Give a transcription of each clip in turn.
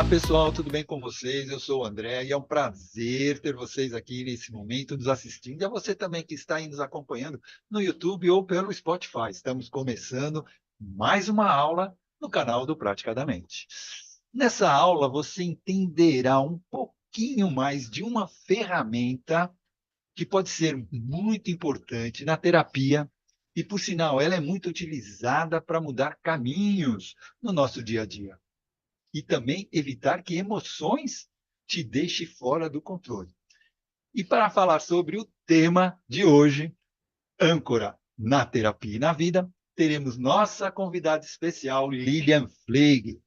Pessoal, tudo bem com vocês? Eu sou o André e é um prazer ter vocês aqui nesse momento nos assistindo. E a você também que está aí nos acompanhando no YouTube ou pelo Spotify. Estamos começando mais uma aula no canal do Praticadamente. Nessa aula você entenderá um pouquinho mais de uma ferramenta que pode ser muito importante na terapia e, por sinal, ela é muito utilizada para mudar caminhos no nosso dia a dia e também evitar que emoções te deixem fora do controle. E para falar sobre o tema de hoje, âncora na terapia e na vida, teremos nossa convidada especial, Lilian Fleig.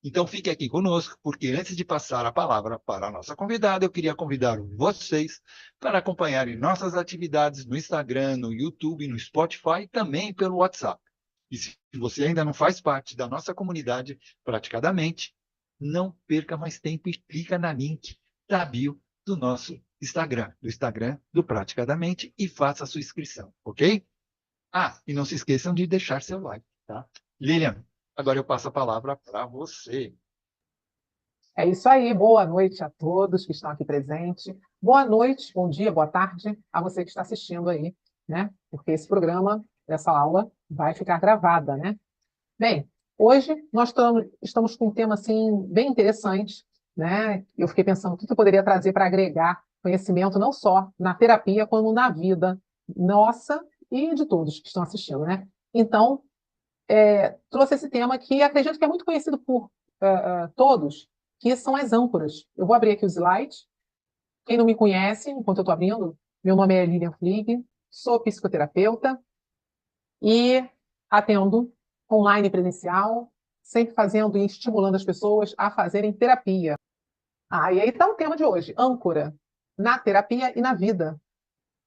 Então fique aqui conosco, porque antes de passar a palavra para a nossa convidada, eu queria convidar vocês para acompanharem nossas atividades no Instagram, no YouTube, no Spotify e também pelo WhatsApp. E se você ainda não faz parte da nossa comunidade, praticadamente, não perca mais tempo e clica na link da bio do nosso Instagram, do Instagram do Praticadamente, e faça a sua inscrição, ok? Ah, e não se esqueçam de deixar seu like, tá? Lilian, agora eu passo a palavra para você. É isso aí, boa noite a todos que estão aqui presentes. Boa noite, bom dia, boa tarde a você que está assistindo aí, né? Porque esse programa, essa aula, vai ficar gravada, né? Bem, hoje nós estamos com um tema assim bem interessante, né? Eu fiquei pensando o que eu poderia trazer para agregar conhecimento não só na terapia, como na vida nossa e de todos que estão assistindo, né? Então, trouxe esse tema que acredito que é muito conhecido por todos, que são as âncoras. Eu vou abrir aqui o slide. Quem não me conhece, enquanto eu estou abrindo, meu nome é Lilian Flieg, sou psicoterapeuta e atendo online e presencial, sempre fazendo e estimulando as pessoas a fazerem terapia. E aí está o tema de hoje, âncora, na terapia e na vida.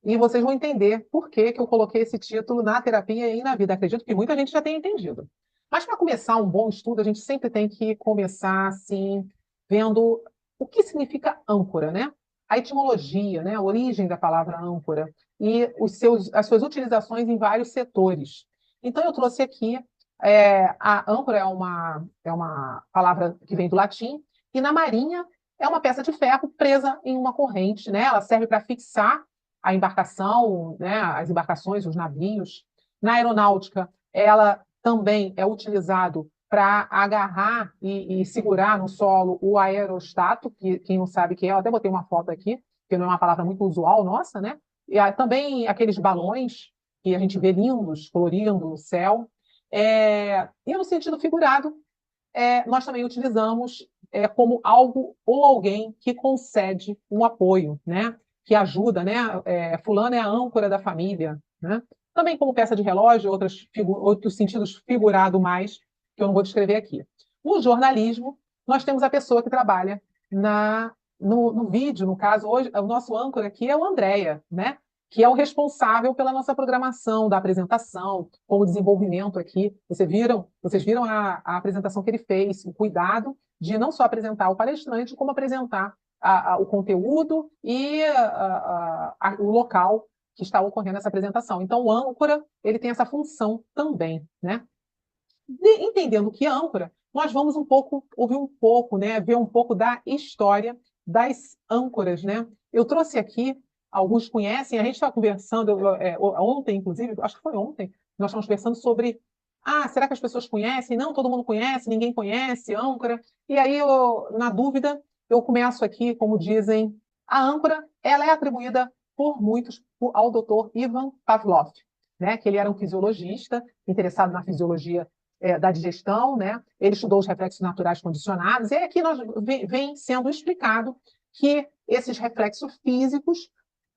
E vocês vão entender por que que eu coloquei esse título na terapia e na vida. Acredito que muita gente já tenha entendido. Mas para começar um bom estudo, a gente sempre tem que começar assim, vendo o que significa âncora, né? A etimologia, né? A origem da palavra âncora e as suas utilizações em vários setores. Então, eu trouxe aqui, a âncora é uma palavra que vem do latim, e na marinha é uma peça de ferro presa em uma corrente, né? Ela serve para fixar a embarcação, né, as embarcações, os navios. Na aeronáutica, ela também é utilizado para agarrar e segurar no solo o aerostato, que quem não sabe o que é, eu até botei uma foto aqui, que não é uma palavra muito usual nossa, né? E também aqueles balões que a gente vê lindos, colorindo o céu. E no sentido figurado, nós também utilizamos como algo ou alguém que concede um apoio, né? Que ajuda, né? Fulano é a âncora da família, né? Também como peça de relógio, outros sentidos figurado mais, que eu não vou descrever aqui. No jornalismo, nós temos a pessoa que trabalha no vídeo, no caso, hoje, o nosso âncora aqui é o Andréia, né? Que é o responsável pela nossa programação, da apresentação, com o desenvolvimento aqui. Vocês viram a apresentação que ele fez, o cuidado de não só apresentar o palestrante, como apresentar o conteúdo e o local que está ocorrendo essa apresentação. Então, o âncora, ele tem essa função também, né? Entendendo o que é âncora, nós vamos ouvir um pouco, né, ver um pouco da história das âncoras, né? Eu trouxe aqui, alguns conhecem, a gente estava conversando ontem, inclusive, acho que foi ontem, nós estávamos conversando sobre, será que as pessoas conhecem? Não, todo mundo conhece, ninguém conhece âncora. E aí, na dúvida, eu começo aqui, como dizem, a âncora, ela é atribuída por muitos ao Dr. Ivan Pavlov, né, que ele era um fisiologista interessado na fisiologia da digestão, né? Ele estudou os reflexos naturais condicionados, e aqui vem sendo explicado que esses reflexos físicos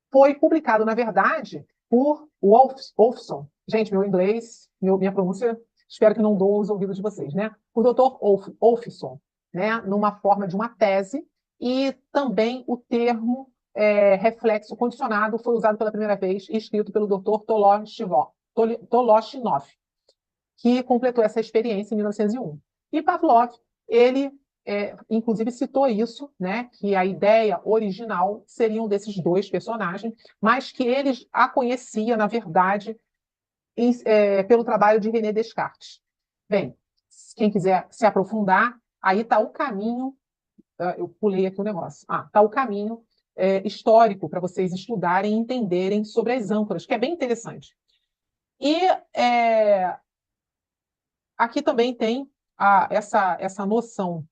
foi publicado, na verdade, por Wolfson. Gente, meu inglês, minha pronúncia, espero que não doa os ouvidos de vocês, né? O Dr. Wolfson, né? Numa forma de uma tese, e também o termo reflexo condicionado foi usado pela primeira vez e escrito pelo Dr. Toloshinov, que completou essa experiência em 1901. E Pavlov, ele, inclusive, citou isso, né, que a ideia original seriam desses dois personagens, mas que ele a conhecia, na verdade, pelo trabalho de René Descartes. Bem, quem quiser se aprofundar, aí está o caminho eu pulei aqui o negócio. Está o caminho histórico para vocês estudarem e entenderem sobre as âncoras, que é bem interessante. E aqui também tem essa noção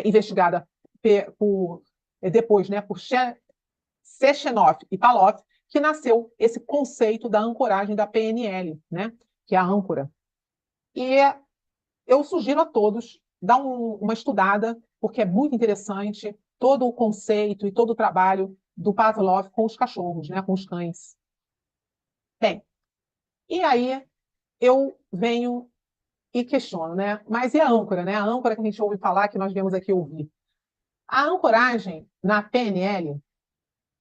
investigada depois, né, por Sechenov e Palov, que nasceu esse conceito da ancoragem da PNL, né, que é a âncora. E eu sugiro a todos dar uma estudada, porque é muito interessante todo o conceito e todo o trabalho do Pavlov com os cachorros, né, com os cães. Bem, e aí eu venho e questiono, né? Mas e a âncora, né? A âncora que a gente ouve falar, que nós viemos aqui ouvir. A ancoragem na PNL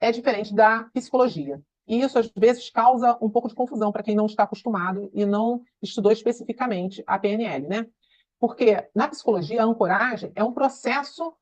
é diferente da psicologia. E isso, às vezes, causa um pouco de confusão para quem não está acostumado e não estudou especificamente a PNL, né? Porque na psicologia, a ancoragem é um processo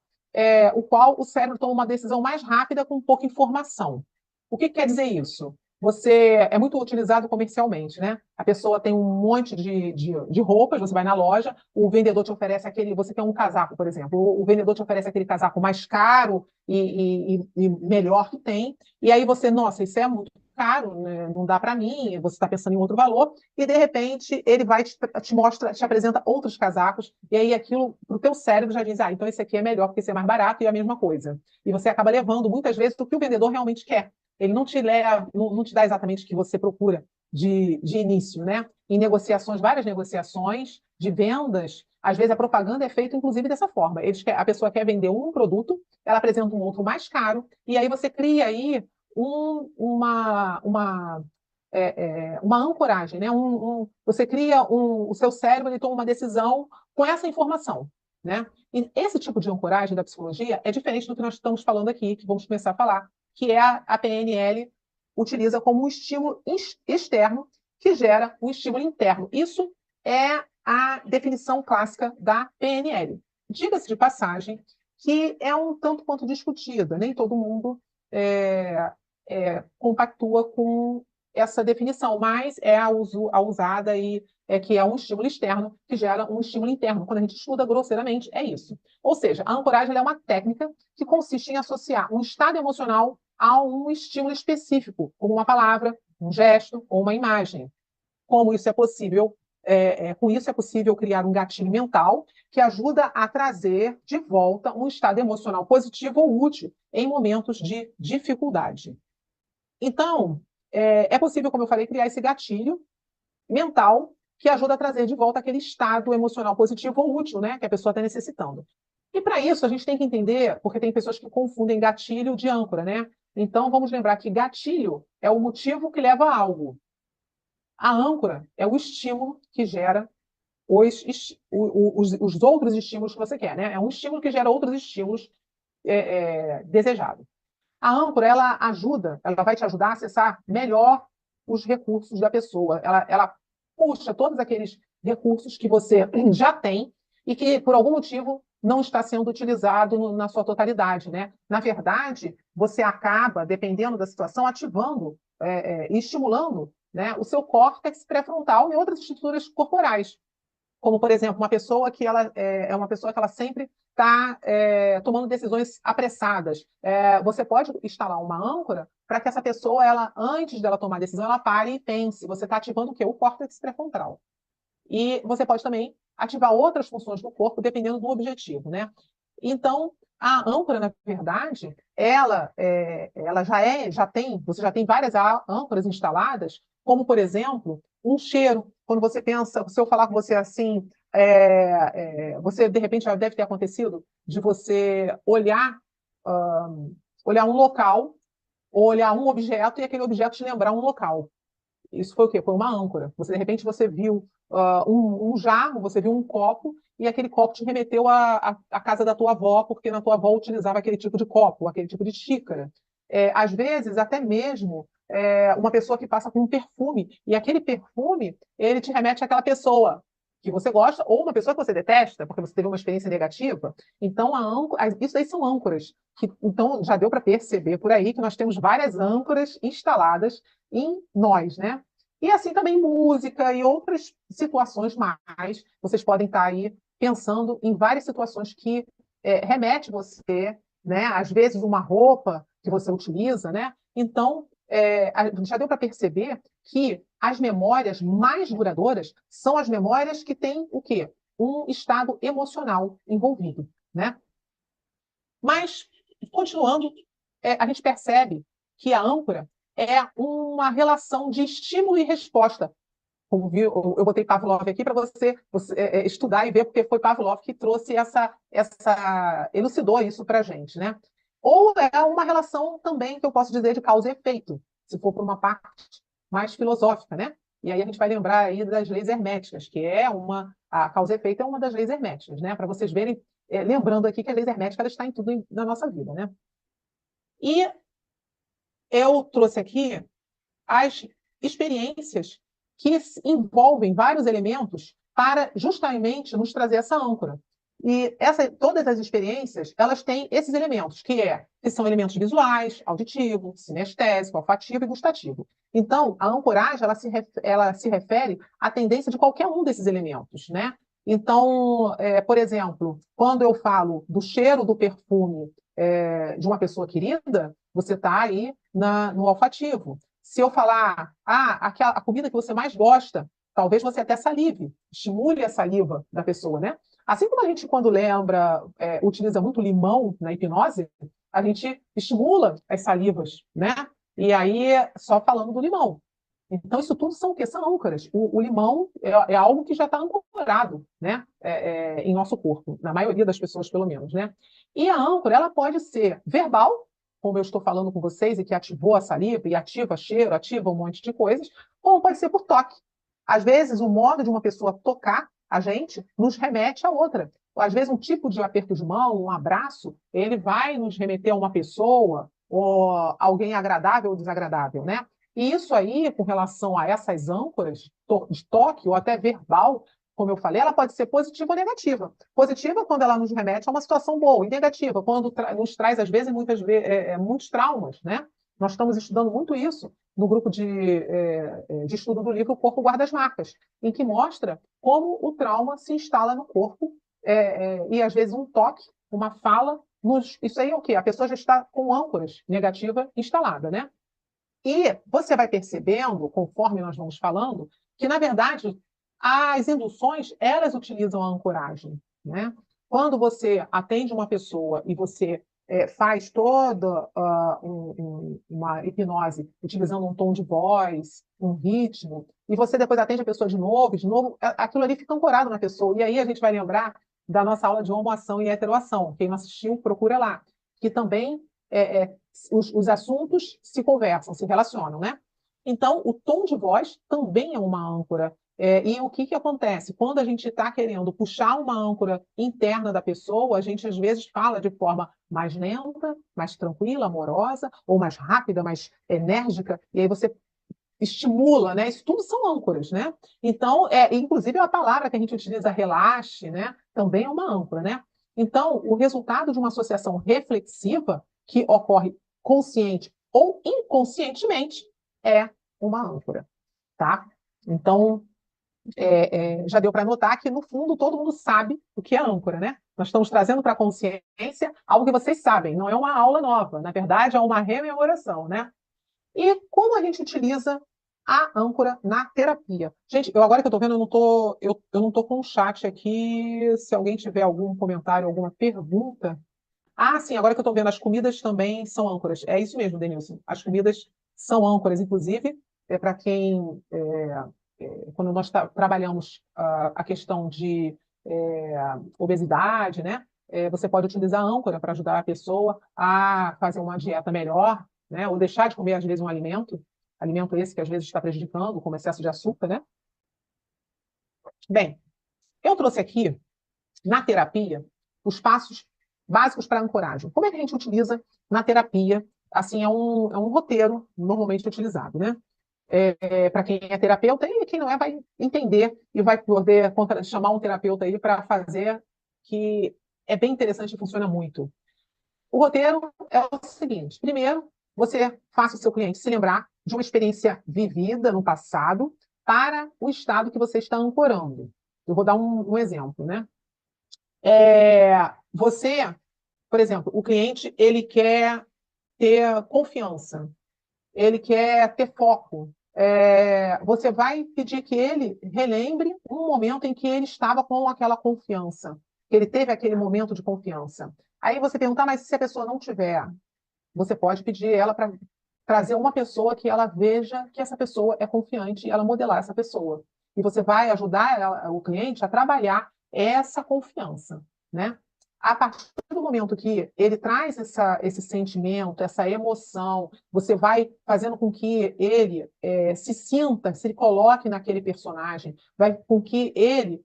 o qual o cérebro toma uma decisão mais rápida com pouca informação. O que quer dizer isso? Você é muito utilizado comercialmente, né? A pessoa tem um monte de roupas, você vai na loja, o vendedor te oferece aquele. Você tem um casaco, por exemplo, o vendedor te oferece aquele casaco mais caro e melhor que tem, e aí você, nossa, isso é muito caro, né? Não dá para mim, você está pensando em outro valor, e de repente ele vai te mostra, te apresenta outros casacos, e aí aquilo para o teu cérebro já diz, então esse aqui é melhor porque esse é mais barato e é a mesma coisa. E você acaba levando muitas vezes o que o vendedor realmente quer. Ele não te leva, não te dá exatamente o que você procura de início, né? Em negociações, várias negociações de vendas, às vezes a propaganda é feita inclusive dessa forma. A pessoa quer vender um produto, ela apresenta um outro mais caro, e aí você cria aí uma ancoragem, né? Você cria o seu cérebro, ele toma uma decisão com essa informação, né? E esse tipo de ancoragem da psicologia é diferente do que nós estamos falando aqui, que vamos começar a falar, que é a PNL utiliza como um estímulo externo que gera um estímulo interno. Isso é a definição clássica da PNL. Diga-se de passagem que é um tanto quanto discutida, nem todo mundo compactua com essa definição, mas é a usada e que é um estímulo externo que gera um estímulo interno. Quando a gente estuda grosseiramente, é isso. Ou seja, a ancoragem é uma técnica que consiste em associar um estado emocional a um estímulo específico, como uma palavra, um gesto ou uma imagem. Como isso é possível? Com isso é possível criar um gatilho mental que ajuda a trazer de volta um estado emocional positivo ou útil em momentos de dificuldade. Então, é possível, como eu falei, criar esse gatilho mental que ajuda a trazer de volta aquele estado emocional positivo ou útil, né, que a pessoa está necessitando. E para isso, a gente tem que entender, porque tem pessoas que confundem gatilho de âncora, né? Então, vamos lembrar que gatilho é o motivo que leva a algo. A âncora é o estímulo que gera os outros estímulos que você quer, né? É um estímulo que gera outros estímulos desejados. A âncora, ela vai te ajudar a acessar melhor os recursos da pessoa. Ela puxa todos aqueles recursos que você já tem e que, por algum motivo, não está sendo utilizado na sua totalidade, né? Na verdade, você acaba, dependendo da situação, ativando e estimulando, né, o seu córtex pré-frontal e outras estruturas corporais. Como, por exemplo, uma pessoa que ela é uma pessoa que ela sempre está tomando decisões apressadas. Você pode instalar uma âncora para que essa pessoa, antes dela tomar a decisão, ela pare e pense. Você está ativando o quê? O córtex pré-frontal. E você pode também ativar outras funções do corpo, dependendo do objetivo, né? Então, a âncora, na verdade, ela você já tem várias âncoras instaladas, como, por exemplo, um cheiro. Quando você pensa, se eu falar com você assim, você, de repente, já deve ter acontecido de você olhar um local, ou olhar um objeto e aquele objeto te lembrar um local. Isso foi o quê? Foi uma âncora. Você, de repente, você viu um jarro, você viu um copo, e aquele copo te remeteu à casa da tua avó, porque na tua avó utilizava aquele tipo de copo, aquele tipo de xícara. Às vezes, até mesmo uma pessoa que passa com um perfume, e aquele perfume, ele te remete àquela pessoa que você gosta, ou uma pessoa que você detesta, porque você teve uma experiência negativa. Então, isso aí são âncoras. Então, já deu para perceber por aí que nós temos várias âncoras instaladas em nós, né? E assim também música e outras situações mais. Vocês podem estar aí pensando em várias situações que remete você, né? Às vezes uma roupa que você utiliza, né? Então, já deu para perceber que as memórias mais duradouras são as memórias que têm o quê? Um estado emocional envolvido, né? Mas, continuando, a gente percebe que a âncora é uma relação de estímulo e resposta. Como viu, eu botei Pavlov aqui para você estudar e ver, porque foi Pavlov que trouxe elucidou isso para a gente, né? Ou é uma relação também que eu posso dizer de causa e efeito, se for por uma parte mais filosófica, né? E aí a gente vai lembrar aí das leis herméticas, a causa e efeito é uma das leis herméticas, né? Para vocês verem, lembrando aqui que a lei hermética ela está em tudo na nossa vida, né? E eu trouxe aqui as experiências que envolvem vários elementos para justamente nos trazer essa âncora. E todas as experiências, elas têm esses elementos, que são elementos visuais, auditivo, sinestésico, olfativo e gustativo. Então, a ancoragem, ela se refere à tendência de qualquer um desses elementos, né? Então, por exemplo, quando eu falo do cheiro do perfume de uma pessoa querida, você está aí no olfativo. Se eu falar, a comida que você mais gosta, talvez você até salive, estimule a saliva da pessoa, né? Assim como a gente, quando lembra, utiliza muito limão na hipnose, a gente estimula as salivas, né? E aí, só falando do limão. Então, isso tudo são o quê? São âncoras. O limão é algo que já está ancorado, né? Em nosso corpo, na maioria das pessoas, pelo menos, né? E a âncora, ela pode ser verbal, como eu estou falando com vocês, e que ativou a saliva, e ativa cheiro, ativa um monte de coisas, ou pode ser por toque. Às vezes, o modo de uma pessoa tocar a gente nos remete a outra. Às vezes, um tipo de aperto de mão, um abraço, ele vai nos remeter a uma pessoa, ou alguém agradável ou desagradável, né? E isso aí, com relação a essas âncoras de toque, ou até verbal, como eu falei, ela pode ser positiva ou negativa. Positiva quando ela nos remete a uma situação boa, e negativa quando nos traz, às vezes, muitos traumas, né? Nós estamos estudando muito isso no grupo de estudo do livro O Corpo Guarda as Marcas, em que mostra como o trauma se instala no corpo e, às vezes, um toque, uma fala, isso aí é o quê? A pessoa já está com âncoras negativa instalada, né? E você vai percebendo, conforme nós vamos falando, que, na verdade, as induções, elas utilizam a ancoragem, né? Quando você atende uma pessoa e você faz toda uma hipnose utilizando um tom de voz, um ritmo, e você depois atende a pessoa de novo, aquilo ali fica ancorado na pessoa. E aí a gente vai lembrar da nossa aula de homoação e heteroação. Quem não assistiu, procura lá. Que também os assuntos se conversam, se relacionam, né? Então, o tom de voz também é uma âncora. E o que acontece? Quando a gente está querendo puxar uma âncora interna da pessoa, a gente às vezes fala de forma mais lenta, mais tranquila, amorosa, ou mais rápida, mais enérgica, e aí você estimula, né? Isso tudo são âncoras, né? Então, inclusive a palavra que a gente utiliza, relaxe, né? Também é uma âncora, né? Então, o resultado de uma associação reflexiva que ocorre consciente ou inconscientemente é uma âncora, tá? Então, já deu para notar que, no fundo, todo mundo sabe o que é âncora, né? Nós estamos trazendo para a consciência algo que vocês sabem, não é uma aula nova, na verdade, é uma rememoração, né? E como a gente utiliza a âncora na terapia? Gente, agora que eu estou vendo, eu não tô com o chat aqui. Se alguém tiver algum comentário, alguma pergunta. Ah, sim, agora que eu estou vendo, as comidas também são âncoras. É isso mesmo, Denilson. As comidas são âncoras, inclusive, para quem, quando nós trabalhamos a questão de obesidade, né? Você pode utilizar a âncora para ajudar a pessoa a fazer uma dieta melhor, né? Ou deixar de comer, às vezes, um alimento esse que às vezes está prejudicando, como excesso de açúcar, né? Bem, eu trouxe aqui, na terapia, os passos básicos para a ancoragem. Como é que a gente utiliza na terapia? Assim, é um roteiro normalmente utilizado, né? Para quem é terapeuta e quem não é vai entender e vai poder chamar um terapeuta aí para fazer, que é bem interessante e funciona muito. O roteiro é o seguinte: primeiro, você faça o seu cliente se lembrar de uma experiência vivida no passado para o estado que você está ancorando. Eu vou dar um exemplo, né? você, por exemplo, o cliente, ele quer ter confiança, ele quer ter foco. Você vai pedir que ele relembre um momento em que ele estava com aquela confiança, que ele teve aquele momento de confiança. Aí você perguntar, mas se a pessoa não tiver, você pode pedir ela para trazer uma pessoa que ela veja que essa pessoa é confiante e ela modelar essa pessoa. E você vai ajudar o cliente a trabalhar essa confiança, né? A partir do momento que ele traz esse sentimento, essa emoção, você vai fazendo com que ele se sinta, se coloque naquele personagem, vai com que ele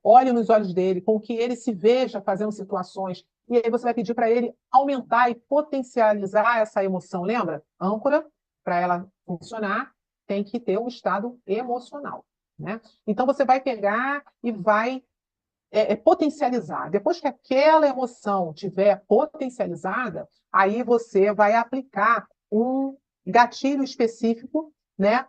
olhe nos olhos dele, com que ele se veja fazendo situações e aí você vai pedir para ele aumentar e potencializar essa emoção. Lembra? Âncora, para ela funcionar, tem que ter um estado emocional, né? Então você vai pegar e vai potencializar. Depois que aquela emoção tiver potencializada, aí você vai aplicar um gatilho específico, né?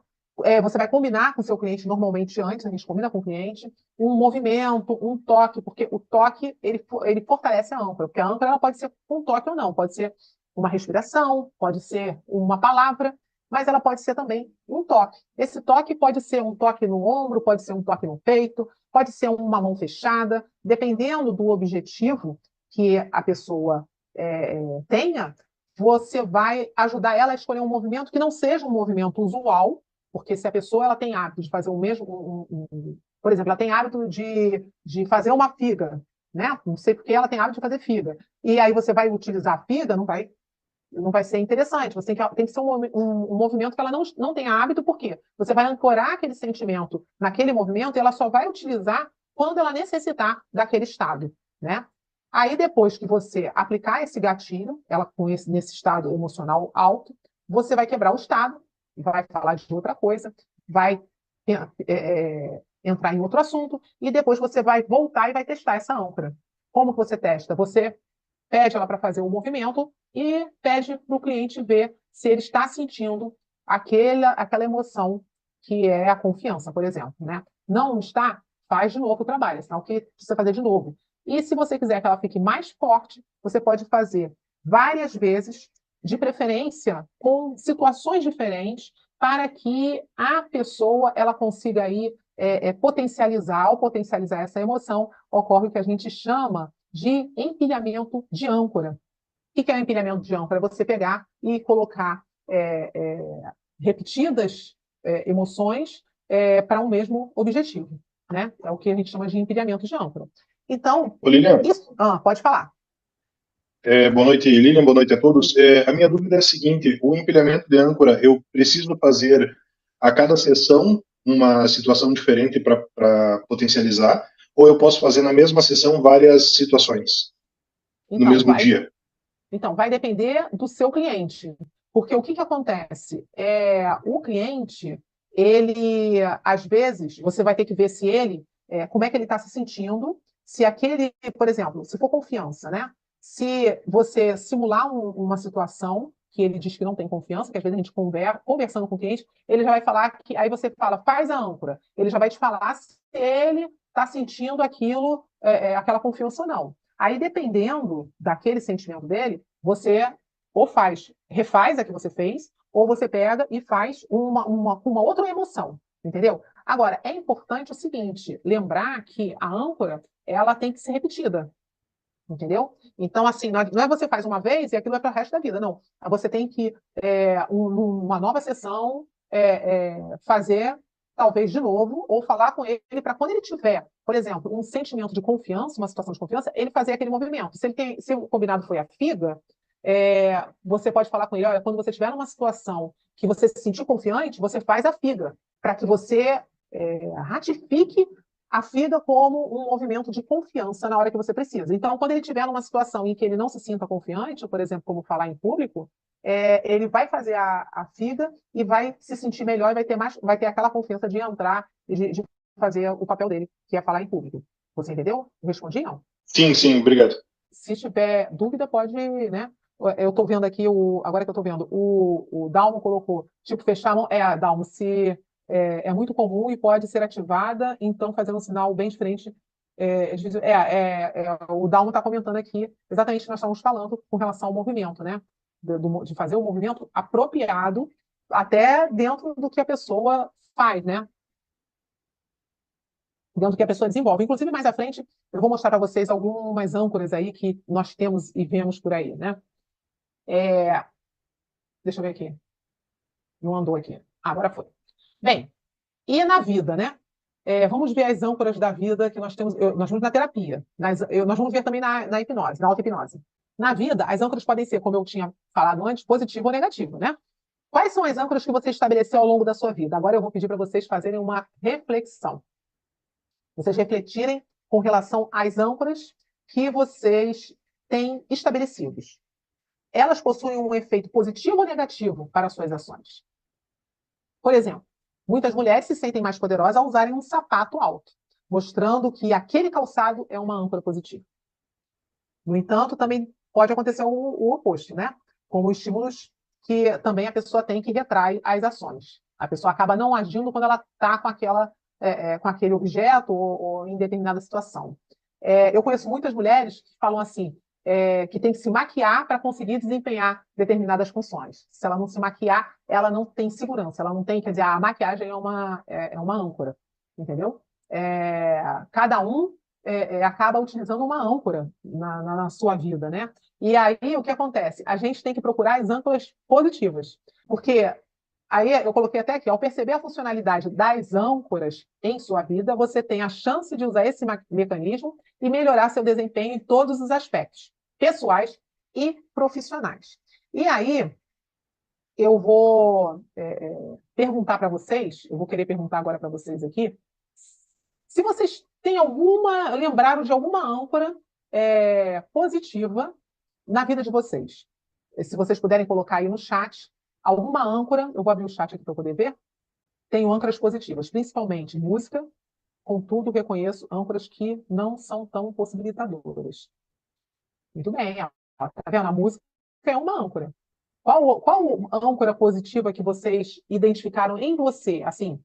Você vai combinar com o seu cliente, normalmente antes, a gente combina com o cliente, um movimento, um toque, porque o toque ele fortalece a âncora, porque a âncora ela pode ser um toque ou não, pode ser uma respiração, pode ser uma palavra, mas ela pode ser também um toque. Esse toque pode ser um toque no ombro, pode ser um toque no peito, pode ser uma mão fechada, dependendo do objetivo que a pessoa tenha, você vai ajudar ela a escolher um movimento que não seja um movimento usual, porque se a pessoa ela tem hábito de fazer o mesmo, por exemplo, ela tem hábito de fazer uma figa, né? Não sei porque ela tem hábito de fazer figa. E aí você vai utilizar a figa, não vai ser interessante. Você tem que ser um movimento que ela não tenha hábito, por quê? Você vai ancorar aquele sentimento naquele movimento e ela só vai utilizar quando ela necessitar daquele estado, né? Aí, depois que você aplicar esse gatilho, ela nesse estado emocional alto, você vai quebrar o estado, vai falar de outra coisa, vai entrar em outro assunto, e depois você vai voltar e vai testar essa âncora. Como que você testa? Você pede ela para fazer o movimento e pede para o cliente ver se ele está sentindo aquela emoção que é a confiança, por exemplo, né? Não está? Faz de novo o trabalho, senão que precisa fazer de novo. E se você quiser que ela fique mais forte, você pode fazer várias vezes, de preferência com situações diferentes, para que a pessoa ela consiga aí potencializar, ao potencializar essa emoção, ocorre o que a gente chama de empilhamento de âncora. O que é o empilhamento de âncora? É você pegar e colocar repetidas emoções para um mesmo objetivo, né? É o que a gente chama de empilhamento de âncora. Então, Ô, Lilian, isso. Pode falar. boa noite, Lilian, boa noite a todos. A minha dúvida é a seguinte: o empilhamento de âncora, eu preciso fazer a cada sessão uma situação diferente para potencializar, ou eu posso fazer na mesma sessão várias situações no Então, mesmo vai dia? Então, vai depender do seu cliente. Porque o que acontece? O cliente, ele, às vezes, você vai ter que ver se ele, como é que ele está se sentindo, se aquele, por exemplo, se for confiança, né? Se você simular uma situação que ele diz que não tem confiança, que às vezes a gente conversando com o cliente, ele já vai falar que, aí você fala, faz a âncora. Ele já vai te falar se ele está sentindo aquilo, aquela confiança ou não. Aí, dependendo daquele sentimento dele, você ou refaz a que você fez, ou você pega e faz uma outra emoção, entendeu? Agora, é importante o seguinte, lembrar que a âncora, ela tem que ser repetida, entendeu? Então, assim, não é você faz uma vez e aquilo é para o resto da vida, não. Você tem que, numa nova sessão, fazer, talvez de novo, ou falar com ele para quando ele tiver, por exemplo, um sentimento de confiança, uma situação de confiança, ele fazer aquele movimento. Se o combinado foi a figa, você pode falar com ele, olha, quando você estiver numa situação que você se sentir confiante, você faz a figa, para que você ratifique a FIDA como um movimento de confiança na hora que você precisa. Então, quando ele estiver numa situação em que ele não se sinta confiante, por exemplo, como falar em público, ele vai fazer a FIDA e vai se sentir melhor e vai ter aquela confiança de entrar e de fazer o papel dele, que é falar em público. Você entendeu? Eu respondi, não? Sim, sim, obrigado. Se tiver dúvida, pode, né? Eu estou vendo aqui, agora que eu estou vendo, o Dalmo colocou, tipo, fechar a mão. Dalmo, se é muito comum e pode ser ativada, então fazendo um sinal bem diferente O Dalmo está comentando aqui exatamente o que nós estamos falando com relação ao movimento, né? De fazer o movimento apropriado até dentro do que a pessoa faz, né? Dentro do que a pessoa desenvolve. Inclusive, mais à frente, eu vou mostrar para vocês algumas âncoras aí que nós temos e vemos por aí, né? Deixa eu ver aqui. Não andou aqui. Agora foi. Bem, e na vida, né? Vamos ver as âncoras da vida que nós temos. Nós vamos na terapia, nós vamos ver também na hipnose, na auto-hipnose. Na vida, as âncoras podem ser, como eu tinha falado antes, positivo ou negativo, né? Quais são as âncoras que você estabeleceu ao longo da sua vida? Agora eu vou pedir para vocês fazerem uma reflexão. Vocês refletirem com relação às âncoras que vocês têm estabelecidos. Elas possuem um efeito positivo ou negativo para as suas ações? Por exemplo, muitas mulheres se sentem mais poderosas ao usarem um sapato alto, mostrando que aquele calçado é uma âncora positiva. No entanto, também pode acontecer o oposto, né? Como estímulos que também a pessoa tem que retrai as ações. A pessoa acaba não agindo quando ela está com aquele objeto ou em determinada situação. Eu conheço muitas mulheres que falam assim, que tem que se maquiar para conseguir desempenhar determinadas funções. Se ela não se maquiar, ela não tem segurança, ela não tem, quer dizer, a maquiagem é uma âncora, entendeu? Cada um acaba utilizando uma âncora na sua vida, né? E aí, o que acontece? A gente tem que procurar as âncoras positivas, porque aí eu coloquei até aqui, ao perceber a funcionalidade das âncoras em sua vida, você tem a chance de usar esse mecanismo e melhorar seu desempenho em todos os aspectos, pessoais e profissionais. E aí, eu vou perguntar para vocês, eu vou querer perguntar agora para vocês aqui, se vocês têm lembraram de alguma âncora positiva na vida de vocês. Se vocês puderem colocar aí no chat, alguma âncora, eu vou abrir o chat aqui para poder ver, tenho âncoras positivas, principalmente música, contudo reconheço âncoras que não são tão possibilitadoras. Muito bem, ó, tá vendo? A música é uma âncora. Qual âncora positiva que vocês identificaram em você? Assim,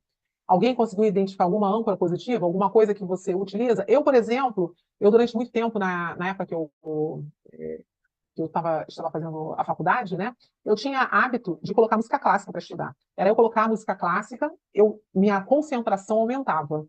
alguém conseguiu identificar alguma âncora positiva, alguma coisa que você utiliza? Eu, por exemplo, durante muito tempo, na época que eu estava fazendo a faculdade, né? Eu tinha hábito de colocar música clássica para estudar. Era eu colocar música clássica, minha concentração aumentava.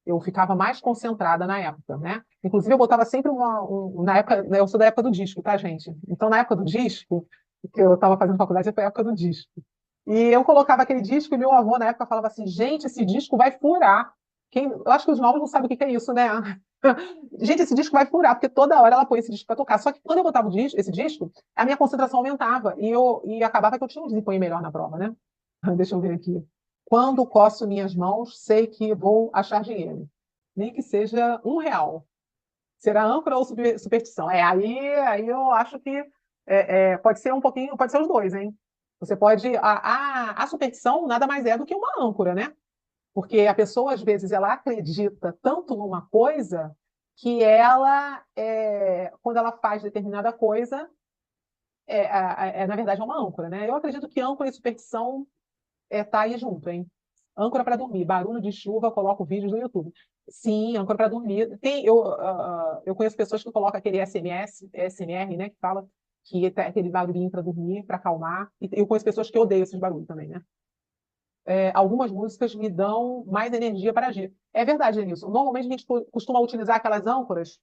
Eu ficava mais concentrada na época, né? Inclusive, eu botava sempre na época, né, eu sou da época do disco, tá, gente? Então, na época do disco, que eu estava fazendo faculdade, foi a época do disco. E eu colocava aquele disco e meu avô, na época, falava assim, gente, esse disco vai furar. Eu acho que os novos não sabem o que é isso, né? Gente, esse disco vai furar, porque toda hora ela põe esse disco para tocar. Só que quando eu botava esse disco, a minha concentração aumentava e acabava que eu tinha um desempenho melhor na prova, né? Deixa eu ver aqui. Quando coço minhas mãos, sei que vou achar dinheiro. Nem que seja R$ 1. Será âncora ou superstição? Aí eu acho que pode ser um pouquinho, pode ser os dois, hein? Você pode. A superstição nada mais é do que uma âncora, né? Porque a pessoa, às vezes, ela acredita tanto numa coisa que quando ela faz determinada coisa, na verdade, é uma âncora, né? Eu acredito que âncora e superstição tá aí junto, hein? Âncora para dormir, barulho de chuva, coloco vídeos no YouTube. Sim, âncora para dormir. Eu conheço pessoas que colocam aquele SMR, né? Que fala que tem aquele barulhinho para dormir, para acalmar. E eu conheço pessoas que odeiam esses barulhos também, né? Algumas músicas me dão mais energia para agir. É verdade, Denilson. Normalmente a gente costuma utilizar aquelas âncoras,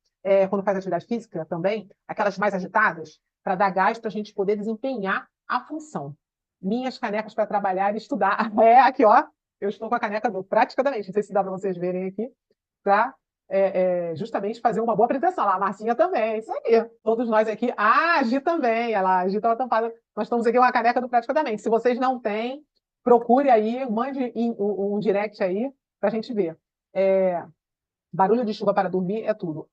quando faz atividade física também, aquelas mais agitadas, para dar gás para a gente poder desempenhar a função. Minhas canecas para trabalhar e estudar. Aqui, ó. Eu estou com a caneca do Praticamente. Não sei se dá para vocês verem aqui. Para justamente fazer uma boa apresentação. Lá, a Marcinha também. Isso aí. Todos nós aqui. A Gi também. A Gi estava tampada. Nós estamos aqui com a caneca do Praticamente. Se vocês não têm, procure aí, mande um direct aí para a gente ver. Barulho de chuva para dormir é tudo.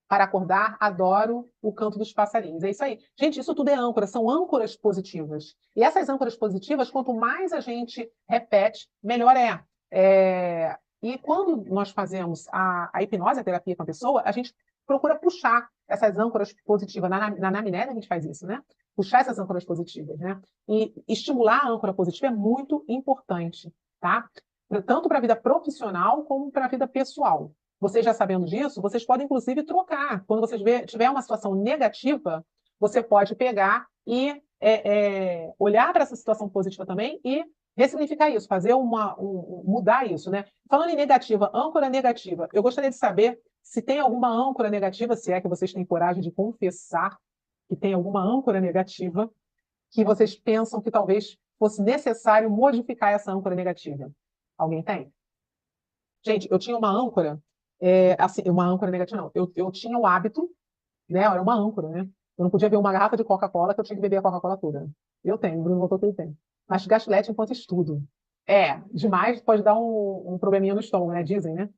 Para acordar, adoro o canto dos passarinhos. É isso aí. Gente, isso tudo é âncora, são âncoras positivas. E essas âncoras positivas, quanto mais a gente repete, melhor é. E quando nós fazemos a hipnose, a terapia com a pessoa, a gente procura puxar essas âncoras positivas. Na anamnese a gente faz isso, né? Puxar essas âncoras positivas, né? E estimular a âncora positiva é muito importante, tá? Tanto para a vida profissional como para a vida pessoal. vocês já sabendo disso, vocês podem, inclusive, trocar. Quando vocês tiver uma situação negativa, você pode pegar e olhar para essa situação positiva também e ressignificar isso, fazer mudar isso, né? Falando em negativa, âncora negativa, eu gostaria de saber se tem alguma âncora negativa, se é que vocês têm coragem de confessar que tem alguma âncora negativa que vocês pensam que talvez fosse necessário modificar essa âncora negativa. Alguém tem? Gente, eu tinha uma âncora, assim, uma âncora negativa não, eu tinha o hábito, né, era uma âncora, né? Eu não podia ver uma garrafa de Coca-Cola que eu tinha que beber a Coca-Cola toda. Eu tenho, o Bruno botou que ele tem. Mas gastelete enquanto estudo. Demais pode dar um probleminha no estômago, né? Dizem, né?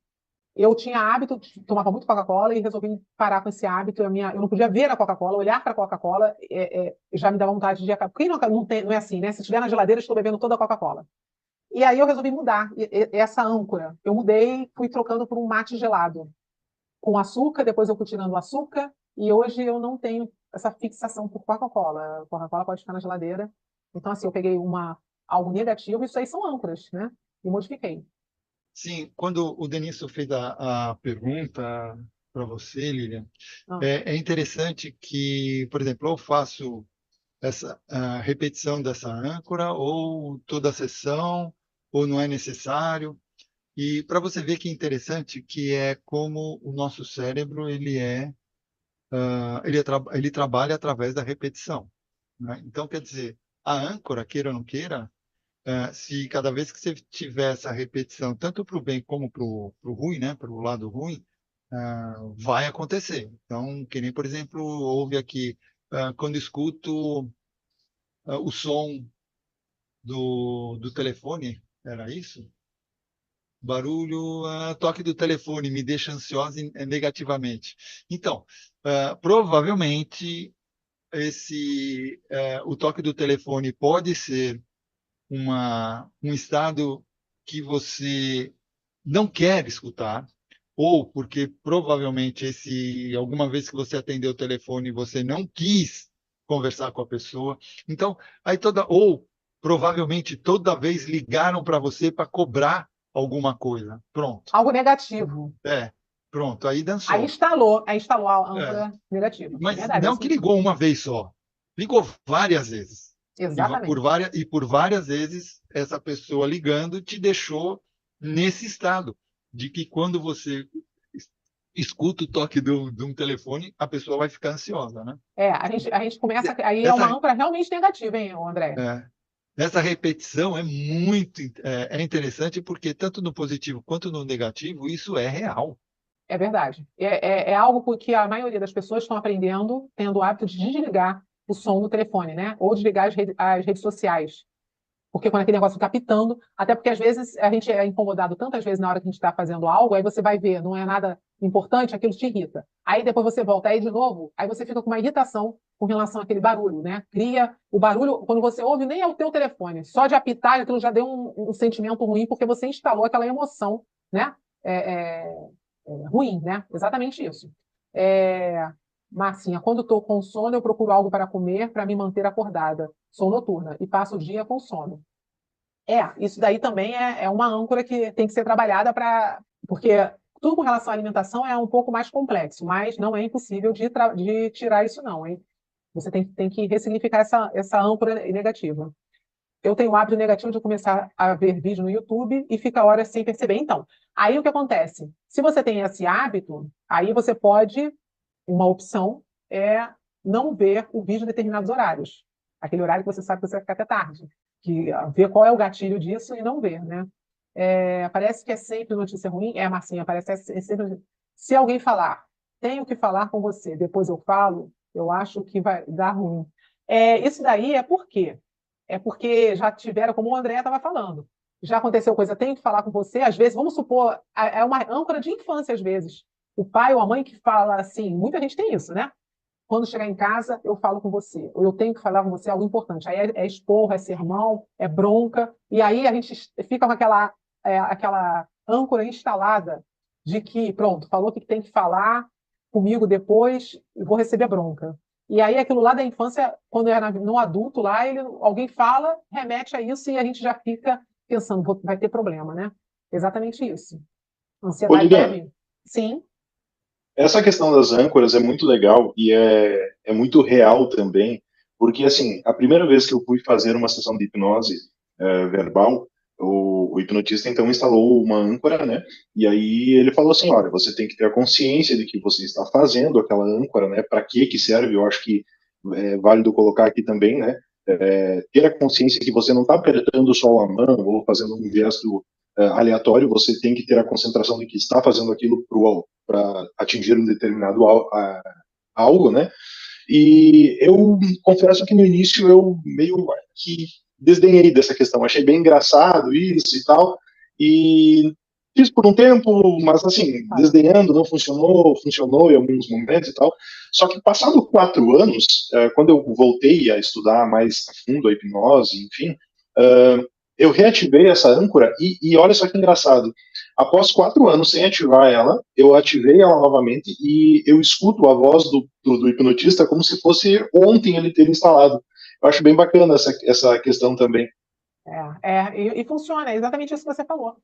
Eu tinha hábito, tomava muito Coca-Cola e resolvi parar com esse hábito. Eu não podia ver a Coca-Cola, olhar para a Coca-Cola, já me dava vontade de acabar. Quem não é assim, né? Se estiver na geladeira, estou bebendo toda a Coca-Cola. E aí eu resolvi mudar essa âncora. Eu mudei, fui trocando por um mate gelado, com açúcar, depois eu fui tirando o açúcar, e hoje eu não tenho essa fixação por Coca-Cola. A Coca-Cola pode ficar na geladeira. Então, assim, eu peguei algo negativo, isso aí são âncoras, né? E modifiquei. Sim, quando o Denício fez a pergunta para você, Lilian, Ah. é interessante que, por exemplo, eu faço a repetição dessa âncora, ou toda a sessão, ou não é necessário. E para você ver que é interessante, que é como o nosso cérebro ele trabalha através da repetição, né? Então, quer dizer, a âncora, queira ou não queira, se cada vez que você tiver essa repetição, tanto para o bem como para o ruim, né, para o lado ruim, vai acontecer. Então, que nem, por exemplo, houve aqui, quando escuto o som do telefone, era isso? Barulho, toque do telefone me deixa ansiosa negativamente. Então, provavelmente o toque do telefone pode ser um estado que você não quer escutar, ou porque provavelmente alguma vez que você atendeu o telefone, você não quis conversar com a pessoa. Então, ou provavelmente toda vez ligaram para você para cobrar alguma coisa. Pronto. Algo negativo. Pronto, aí dançou. Aí instalou a âncora negativa. Mas Verdade, não que ligou uma vez só, ligou várias vezes. Exatamente. E por várias vezes, essa pessoa ligando te deixou nesse estado de que quando você escuta o toque de um telefone, a pessoa vai ficar ansiosa, né? A gente começa. Aí é uma âncora realmente negativa, hein, André? Essa repetição é interessante porque tanto no positivo quanto no negativo, isso é real. É verdade. É algo que a maioria das pessoas estão aprendendo, tendo o hábito de desligar o som do telefone, né? Ou desligar as redes sociais. Porque quando aquele negócio fica pitando, até porque às vezes a gente é incomodado tantas vezes na hora que a gente está fazendo algo, aí você vai ver, não é nada importante, aquilo te irrita. Aí depois você volta aí de novo, aí você fica com uma irritação com relação àquele barulho, né? Cria o barulho, quando você ouve, nem é o teu telefone, só de apitar, aquilo já deu um sentimento ruim, porque você instalou aquela emoção, né? Ruim, né? Exatamente isso. Marcinha, quando estou com sono, eu procuro algo para comer para me manter acordada. Sou noturna e passo o dia com sono. Isso daí também é uma âncora que tem que ser trabalhada porque tudo com relação à alimentação é um pouco mais complexo, mas não é impossível de tirar isso não, hein? Você tem que ressignificar essa âncora negativa. Eu tenho o hábito negativo de começar a ver vídeo no YouTube e fica horas sem perceber. Então, aí o que acontece? Se você tem esse hábito, aí você pode, uma opção é não ver o vídeo em determinados horários. Aquele horário que você sabe que você vai ficar até tarde. Ver qual é o gatilho disso e não ver, né? Parece que é sempre notícia ruim. Marcinha, parece que é sempre... Se alguém falar, tenho que falar com você, depois eu falo, eu acho que vai dar ruim. Isso daí por quê? É porque já tiveram, como o André estava falando, já aconteceu coisa, tenho que falar com você, às vezes, vamos supor, é uma âncora de infância, às vezes. O pai ou a mãe que fala assim, muita gente tem isso, né? Quando chegar em casa, eu falo com você, ou eu tenho que falar com você algo importante. Aí é esporro, é sermão, é bronca, e aí a gente fica com aquela âncora instalada de que, pronto, falou que tem que falar comigo depois, eu vou receber bronca. E aí aquilo lá da infância, quando é no adulto lá, alguém fala, remete a isso e a gente já fica pensando, vai ter problema, né? Exatamente isso. Ansiedade vai vir. Sim. Essa questão das âncoras é muito legal e é muito real também, porque, assim, a primeira vez que eu fui fazer uma sessão de hipnose verbal, o hipnotista, então, instalou uma âncora, né? E aí ele falou assim, olha, você tem que ter a consciência de que você está fazendo aquela âncora, né? Para que serve? Eu acho que é válido colocar aqui também, né? Ter a consciência que você não está apertando só a mão ou fazendo um gesto aleatório, você tem que ter a concentração de que está fazendo aquilo para atingir um determinado algo, né? E eu confesso que no início eu meio que desdenhei dessa questão, achei bem engraçado isso e tal, e fiz por um tempo, mas assim, desdenhando, não funcionou, funcionou em alguns momentos e tal. Só que passado 4 anos, quando eu voltei a estudar mais a fundo a hipnose, enfim, eu reativei essa âncora e olha só que engraçado. Após 4 anos sem ativar ela, eu ativei ela novamente e eu escuto a voz do hipnotista como se fosse ontem ele ter instalado. Eu acho bem bacana essa questão também. E funciona, é exatamente isso que você falou.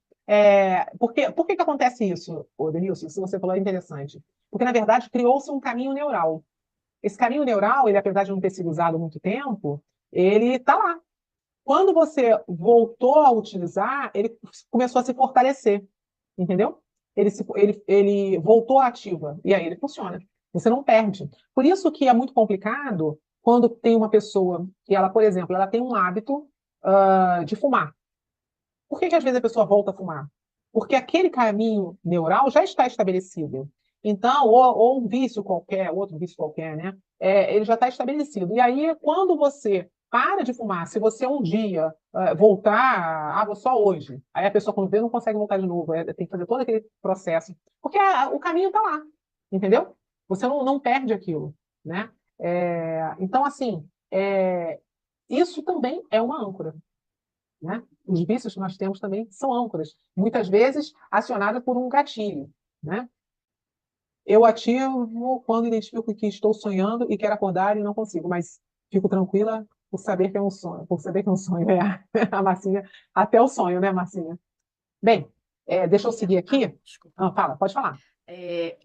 Por que que acontece isso, Denilson? Isso que você falou é interessante. Porque, na verdade, criou-se um caminho neural. Esse caminho neural, ele, apesar de não ter sido usado há muito tempo, ele está lá. Quando você voltou a utilizar, ele começou a se fortalecer, entendeu? Ele voltou à ativa, e aí ele funciona. Você não perde. Por isso que é muito complicado quando tem uma pessoa que ela, por exemplo, ela tem um hábito de fumar. Por que que às vezes a pessoa volta a fumar? Porque aquele caminho neural já está estabelecido. Então, ou um vício qualquer, outro vício qualquer, né? Ele já está estabelecido. E aí, quando você para de fumar, se você um dia voltar, vou só hoje, aí a pessoa, quando vê, não consegue voltar de novo, tem que fazer todo aquele processo. Porque o caminho está lá, entendeu? Você não perde aquilo, né? Então, assim, isso também é uma âncora, né? Os vícios que nós temos também são âncoras, muitas vezes acionadas por um gatilho, né? Eu ativo quando identifico que estou sonhando e quero acordar e não consigo, mas fico tranquila por saber que é um sonho, por saber que é um sonho, a Marcinha, até o sonho, né, Marcinha? Bem, deixa eu seguir aqui. Desculpa. Fala, pode falar.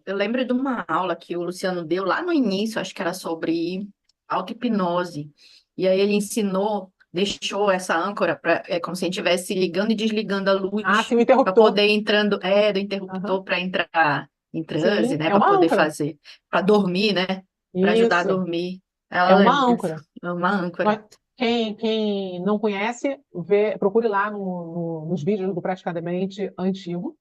Eu lembro de uma aula que o Luciano deu lá no início, acho que era sobre auto-hipnose. E aí ele ensinou, deixou essa âncora, como se a gente estivesse ligando e desligando a luz Sim, o para interruptor. poder entrando, do interruptor para entrar em transe, Sim, né? é Para uma poder âncora. fazer, para dormir, né? Para ajudar a Isso, dormir. é Ela uma lembra disso. âncora. É uma âncora. Quem não conhece, procure lá nos vídeos do Praticadamente Antigo,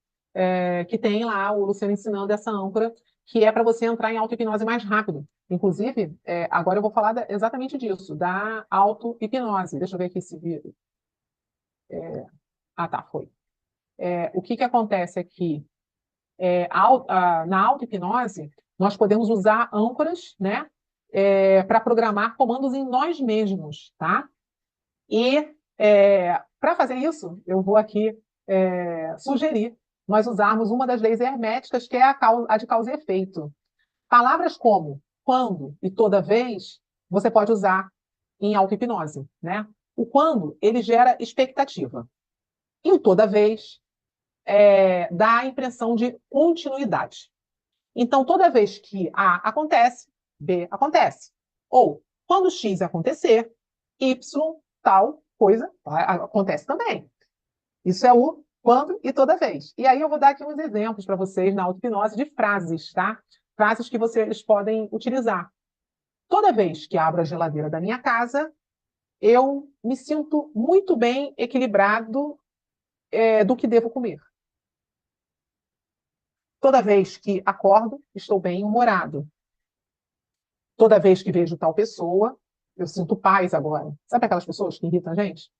que tem lá o Luciano ensinando essa âncora, que é para você entrar em auto-hipnose mais rápido. Inclusive, agora eu vou falar exatamente disso, da auto-hipnose. Deixa eu ver aqui se vídeo. Tá, foi. O que que acontece aqui? Na auto-hipnose, nós podemos usar âncoras, né, para programar comandos em nós mesmos, tá? E para fazer isso, eu vou aqui sugerir nós usarmos uma das leis herméticas, que é a de causa e efeito. Palavras como quando e toda vez, você pode usar em auto-hipnose, né? O quando, ele gera expectativa. E o toda vez dá a impressão de continuidade. Então, toda vez que A acontece, B acontece. Ou, quando X acontecer, Y, tal coisa, acontece também. Isso é o quando e toda vez. E aí eu vou dar aqui uns exemplos para vocês na auto-hipnose de frases, tá? Frases que vocês podem utilizar. Toda vez que abro a geladeira da minha casa, eu me sinto muito bem equilibrado do que devo comer. Toda vez que acordo, estou bem-humorado. Toda vez que vejo tal pessoa, eu sinto paz agora. Sabe aquelas pessoas que irritam a gente?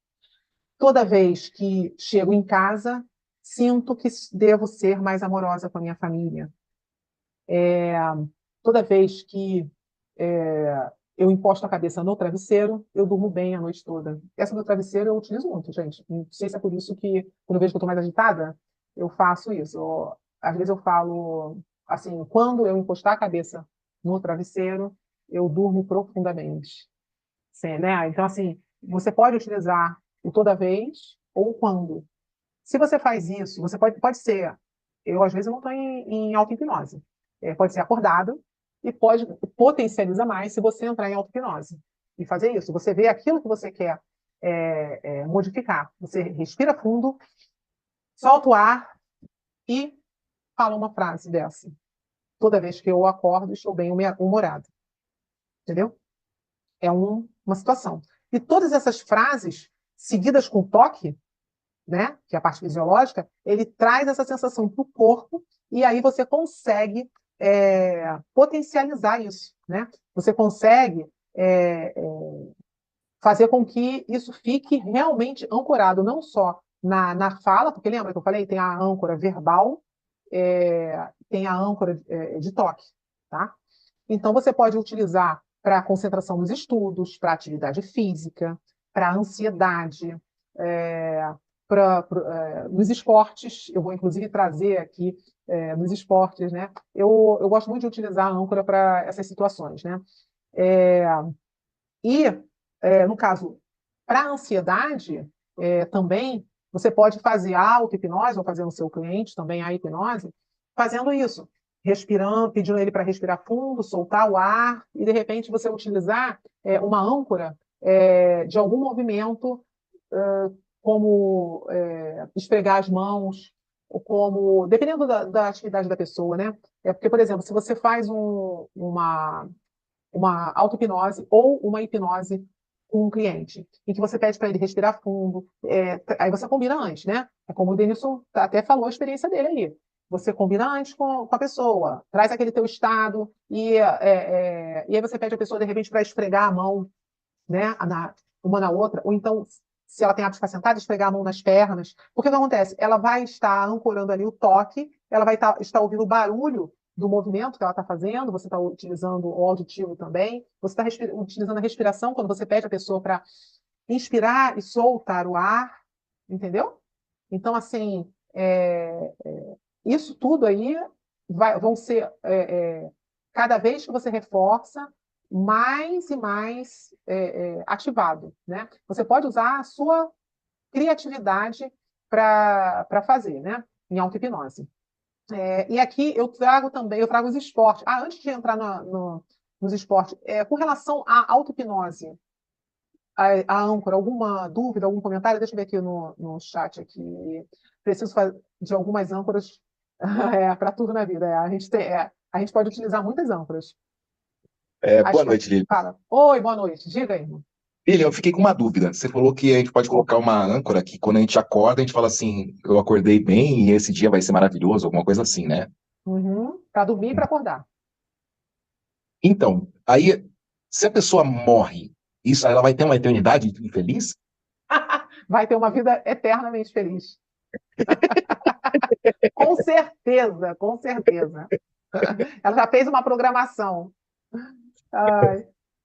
Toda vez que chego em casa, sinto que devo ser mais amorosa com a minha família. Toda vez que eu encosto a cabeça no travesseiro, eu durmo bem a noite toda. Essa do travesseiro eu utilizo muito, gente. Não sei se é por isso que, quando eu vejo que eu estou mais agitada, eu faço isso. Às vezes eu falo assim, quando eu encostar a cabeça no travesseiro, eu durmo profundamente. Sim, né? Então, assim, você pode utilizar o toda vez ou quando. Se você faz isso, você pode ser eu às vezes não estou em auto-hipnose. Pode ser acordado e pode potencializar mais se você entrar em auto-hipnose e fazer isso. Você vê aquilo que você quer modificar. Você respira fundo, solta o ar e fala uma frase dessa. Toda vez que eu acordo, estou bem humorado. Entendeu? É uma situação. E todas essas frases, seguidas com toque, né, que é a parte fisiológica, ele traz essa sensação para o corpo e aí você consegue potencializar isso, né? Você consegue fazer com que isso fique realmente ancorado, não só na fala, porque lembra que eu falei, tem a âncora verbal, tem a âncora de toque, tá? Então, você pode utilizar para concentração nos estudos, para atividade física, para ansiedade, nos esportes. Eu vou, inclusive, trazer aqui nos esportes, né? Eu gosto muito de utilizar a âncora para essas situações, né? No caso, para ansiedade, também, você pode fazer a auto-hipnose, ou fazer no seu cliente também a hipnose, fazendo isso, respirando, pedindo ele para respirar fundo, soltar o ar, e de repente você utilizar uma âncora de algum movimento, como esfregar as mãos, ou como, dependendo da atividade da pessoa, né? Porque, por exemplo, se você faz uma auto-hipnose ou uma hipnose com um cliente, em que você pede para ele respirar fundo, aí você combina antes, né? É como o Denilson até falou a experiência dele ali. Você combina antes com a pessoa, traz aquele teu estado, e aí você pede a pessoa, de repente, para esfregar a mão, né, uma na outra, ou então, se ela tem hábito de ficar sentada, esfregar a mão nas pernas. Porque o que acontece? Ela vai estar ancorando ali o toque, ela vai estar ouvindo o barulho do movimento que ela está fazendo, você está utilizando o auditivo também, você está utilizando a respiração quando você pede a pessoa para inspirar e soltar o ar, entendeu? Então, assim, isso tudo aí vão ser, cada vez que você reforça, mais e mais ativado, né? Você pode usar a sua criatividade para fazer, né? Em auto-hipnose. E aqui eu trago os esportes. Antes de entrar nos esportes, com relação à auto-hipnose, a âncora, alguma dúvida, algum comentário? Deixa eu ver aqui no chat aqui. Preciso de algumas âncoras para tudo na vida. A gente pode utilizar muitas âncoras. Boa noite, Lilian. Fala. Oi, boa noite. Diga aí, irmão. Lilian, eu fiquei com uma dúvida. Você falou que a gente pode colocar uma âncora que quando a gente acorda, a gente fala assim, eu acordei bem e esse dia vai ser maravilhoso, alguma coisa assim, né? Para dormir e para acordar. Então, aí, se a pessoa morre, ela vai ter uma eternidade infeliz? Vai ter uma vida eternamente feliz. Com certeza, com certeza. Ela já fez uma programação.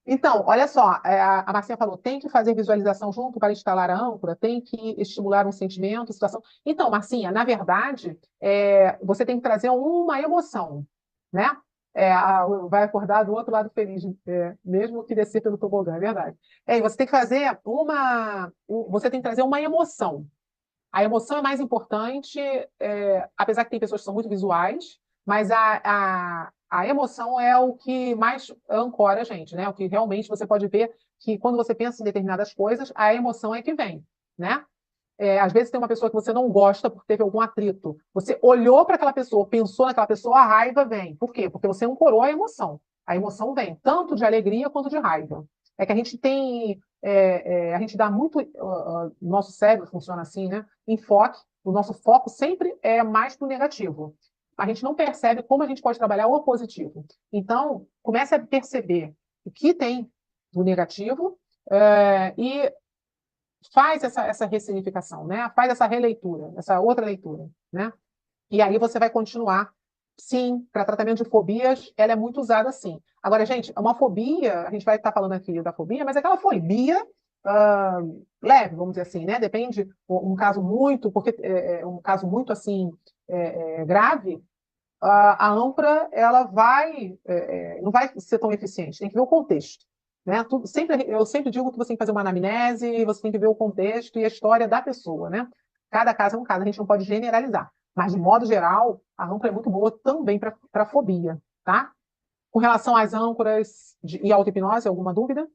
Então, olha só, a Marcinha falou, tem que fazer visualização junto para instalar a âncora, tem que estimular um sentimento, situação. Então, Marcinha, na verdade, você tem que trazer uma emoção, né? Vai acordar do outro lado feliz, mesmo que descer pelo tobogã, é verdade. E você tem que fazer você tem que trazer uma emoção. A emoção é mais importante, apesar que tem pessoas que são muito visuais, mas a emoção é o que mais ancora a gente, né? O que realmente você pode ver que quando você pensa em determinadas coisas, a emoção é que vem, né? Às vezes tem uma pessoa que você não gosta porque teve algum atrito. Você olhou para aquela pessoa, pensou naquela pessoa, a raiva vem. Por quê? Porque você ancorou a emoção. A emoção vem, tanto de alegria quanto de raiva. É que a gente tem... a gente dá muito... nosso cérebro funciona assim, né? Enfoque. O nosso foco sempre é mais para o negativo. A gente não percebe como a gente pode trabalhar o positivo. Então, comece a perceber o que tem do negativo e faz essa ressignificação, né? Faz essa releitura, essa outra leitura, né? E aí você vai continuar. Sim, para tratamento de fobias, ela é muito usada sim. Agora, gente, uma fobia, a gente vai estar falando aqui da fobia, mas é aquela fobia leve, vamos dizer assim, né? Depende, um caso muito, porque um caso muito assim grave, a âncora ela não vai ser tão eficiente, tem que ver o contexto. Né? Eu sempre digo que você tem que fazer uma anamnese, você tem que ver o contexto e a história da pessoa. Né? Cada caso é um caso, a gente não pode generalizar. Mas, de modo geral, A âncora é muito boa também para fobia, tá? Com relação às âncoras e auto-hipnose, alguma dúvida?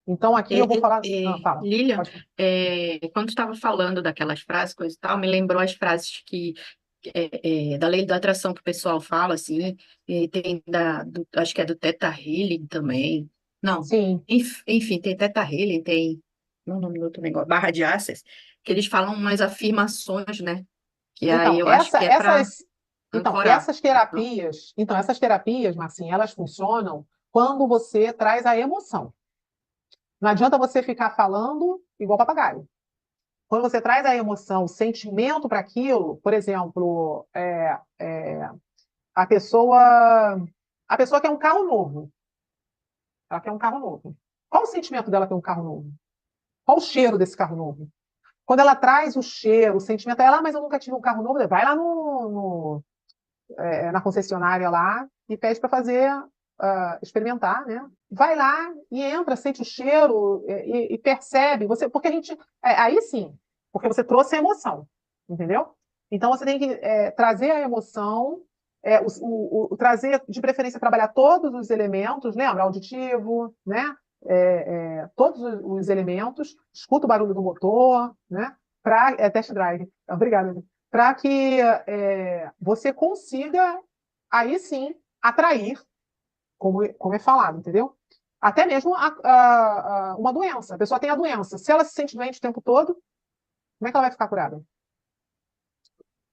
Então, aqui eu vou falar. Fala. Lilian, Pode falar. quando tu estava falando daquelas frases, coisa e tal, me lembrou as frases da lei da atração que o pessoal fala, assim, e tem acho que é do Theta Healing também. Não, Sim. enfim, tem Theta Healing, tem, não, o nome do outro negócio, Barra de Access, que eles falam umas afirmações, né? Que aí Então, eu acho que é para ancorar. essas terapias, Marcinha, elas funcionam quando você traz a emoção. Não adianta você ficar falando igual papagaio. Quando você traz a emoção, o sentimento para aquilo, por exemplo, a pessoa, a pessoa quer um carro novo. Ela quer um carro novo. Qual o sentimento dela ter um carro novo? Qual o cheiro desse carro novo? Quando ela traz o cheiro, o sentimento, ela, mas eu nunca tive um carro novo, vai lá na concessionária lá e pede para fazer, experimentar, né? Vai lá e entra, sente o cheiro e percebe. Porque a gente. Aí sim, porque você trouxe a emoção, entendeu? Então você tem que trazer a emoção, trazer, de preferência, trabalhar todos os elementos, lembra? Auditivo, né? Todos os elementos, escuta o barulho do motor, né? Test drive. Obrigada. Para que você consiga, aí sim, atrair, como é falado, entendeu? Até mesmo uma doença. A pessoa tem a doença. Se ela se sente doente o tempo todo, como é que ela vai ficar curada?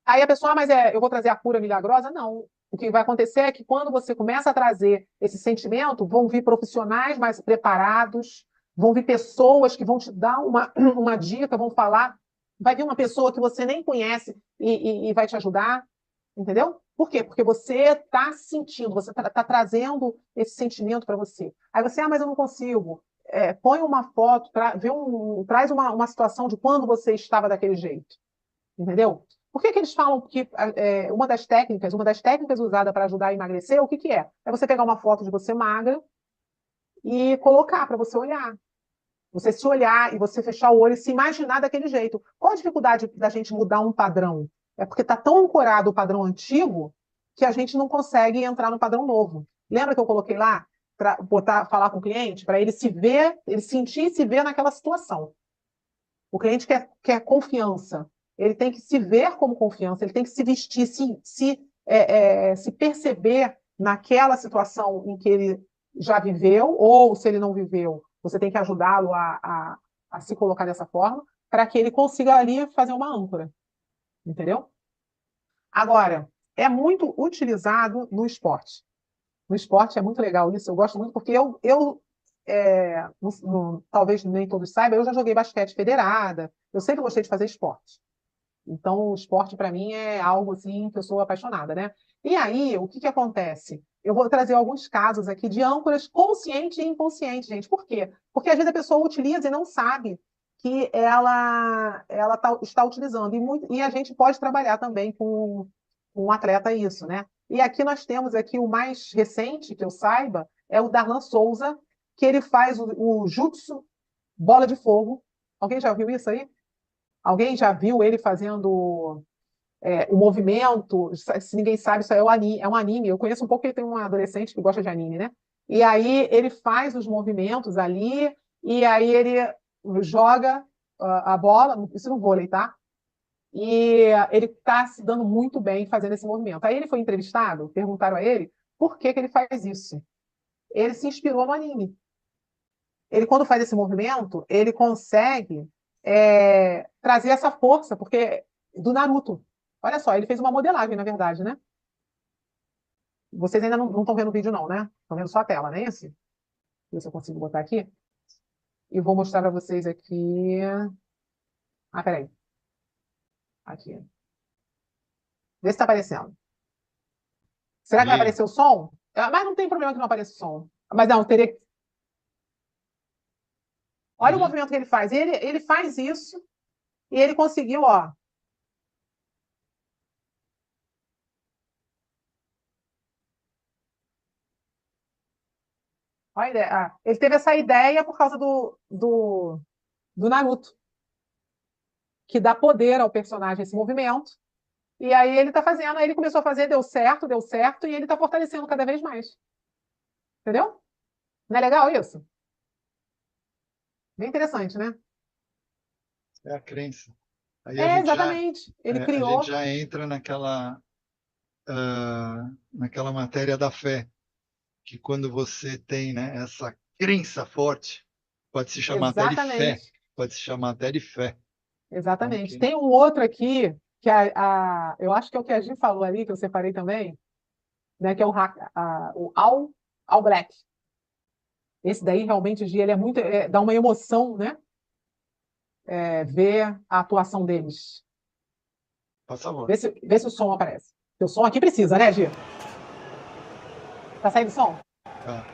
Aí a pessoa, mas eu vou trazer a cura milagrosa? Não. O que vai acontecer é que quando você começa a trazer esse sentimento, vão vir profissionais mais preparados, vão vir pessoas que vão te dar uma dica, vão falar. Vai vir uma pessoa que você nem conhece e vai te ajudar, entendeu? Por quê? Porque você está sentindo, você está trazendo esse sentimento para você. Aí você, mas eu não consigo. Põe uma foto, traz uma situação de quando você estava daquele jeito, entendeu? Por que eles falam que uma das técnicas usada para ajudar a emagrecer, o que é? É você pegar uma foto de você magra e colocar para você olhar. Você se olhar e você fechar o olho e se imaginar daquele jeito. Qual a dificuldade da gente mudar um padrão? É porque está tão ancorado o padrão antigo que a gente não consegue entrar no padrão novo. Lembra que eu coloquei lá para falar com o cliente, para ele se ver, ele sentir e se ver naquela situação. O cliente quer confiança. Ele tem que se ver como confiança, ele tem que se vestir, se perceber naquela situação em que ele já viveu, ou se ele não viveu, você tem que ajudá-lo a se colocar dessa forma, para que ele consiga ali fazer uma âncora. Entendeu? Agora, é muito utilizado no esporte. No esporte é muito legal isso, eu gosto muito, porque talvez nem todos saibam, eu já joguei basquete federada, eu sempre gostei de fazer esporte. Então, o esporte, para mim, é algo assim que eu sou apaixonada, né? E aí, o que acontece? Eu vou trazer alguns casos aqui de âncoras consciente e inconsciente, gente. Por quê? Porque às vezes a pessoa utiliza e não sabe que ela está utilizando. E a gente pode trabalhar também com um atleta isso, né? E aqui nós temos aqui o mais recente, que eu saiba, é o Darlan Souza, que ele faz o Jutsu Bola de Fogo. Alguém já viu isso aí? Alguém já viu ele fazendo o movimento? Se ninguém sabe, isso é um anime. Eu conheço um pouco, ele tem um adolescente que gosta de anime, né? E aí ele faz os movimentos ali, e aí ele joga a bola, isso no vôlei, tá? E ele está se dando muito bem fazendo esse movimento. Aí ele foi entrevistado, perguntaram a ele por que ele faz isso. Ele se inspirou no anime. Ele, quando faz esse movimento, ele consegue trazer essa força, porque do Naruto. Olha só, ele fez uma modelagem, na verdade, né? Vocês ainda não estão vendo o vídeo, não, né? Estão vendo só a tela, não é esse? Ver se eu consigo botar aqui. E vou mostrar para vocês aqui. Ah, peraí. Aqui. Vê se está aparecendo. Será que vai Aí, aparecer o som? Mas não tem problema que não apareça o som. Mas não, teria que. Olha o uhum. movimento que ele faz. Ele faz isso e ele conseguiu, ó. Olha a ideia. Ele teve essa ideia por causa do Naruto, que dá poder ao personagem esse movimento, E aí ele está fazendo, aí ele começou a fazer, deu certo, e ele está fortalecendo cada vez mais. Entendeu? Não é legal isso? Bem interessante, né? É a crença. Aí É, exatamente. Ele a gente criou. já entra naquela matéria da fé, que quando você tem, né, essa crença forte, pode se chamar até de fé, Exatamente. pode se chamar até de fé. Então, Exatamente. Tem um outro aqui, que eu acho que é o que a Gi falou ali, que eu separei também, né, que é o All Black. Esse daí, realmente, Gi, ele é muito. Dá uma emoção, né? Ver a atuação deles. por favor. Vê se o som aparece. Porque o som aqui precisa, né, Gi? Tá saindo som? Tá.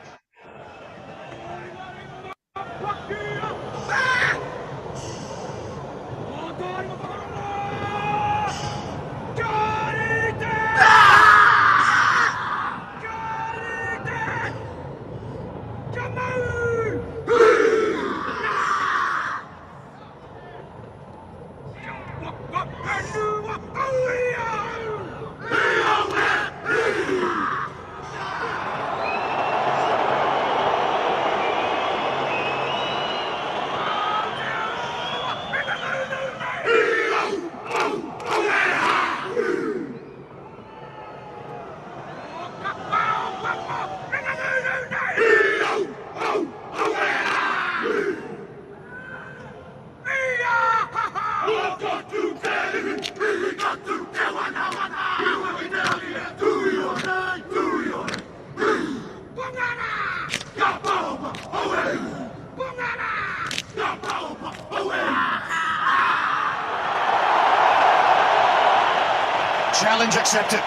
Challenge accepted.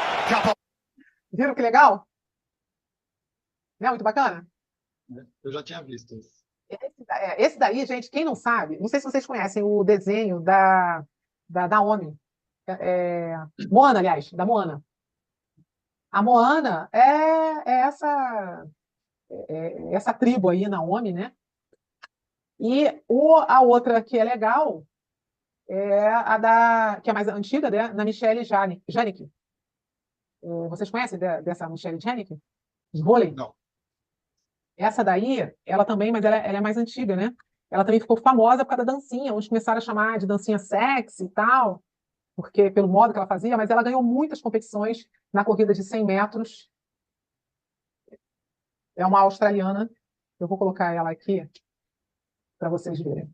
Viram que legal? Não é muito bacana? Eu já tinha visto isso. Esse daí, gente, quem não sabe, não sei se vocês conhecem o desenho da Naomi. Moana, aliás, da Moana. A Moana é essa tribo aí, Naomi, né? E a outra que é legal é que é mais antiga, né? Da Michelle Janicki. Vocês conhecem dessa Michelle Janicki? De vôlei? Não. Essa daí, ela também, mas ela é mais antiga, né? Ela também ficou famosa por causa da dancinha. Uns começaram a chamar de dancinha sexy e tal, porque pelo modo que ela fazia, mas ela ganhou muitas competições na corrida de 100 metros. É uma australiana. Eu vou colocar ela aqui para vocês verem.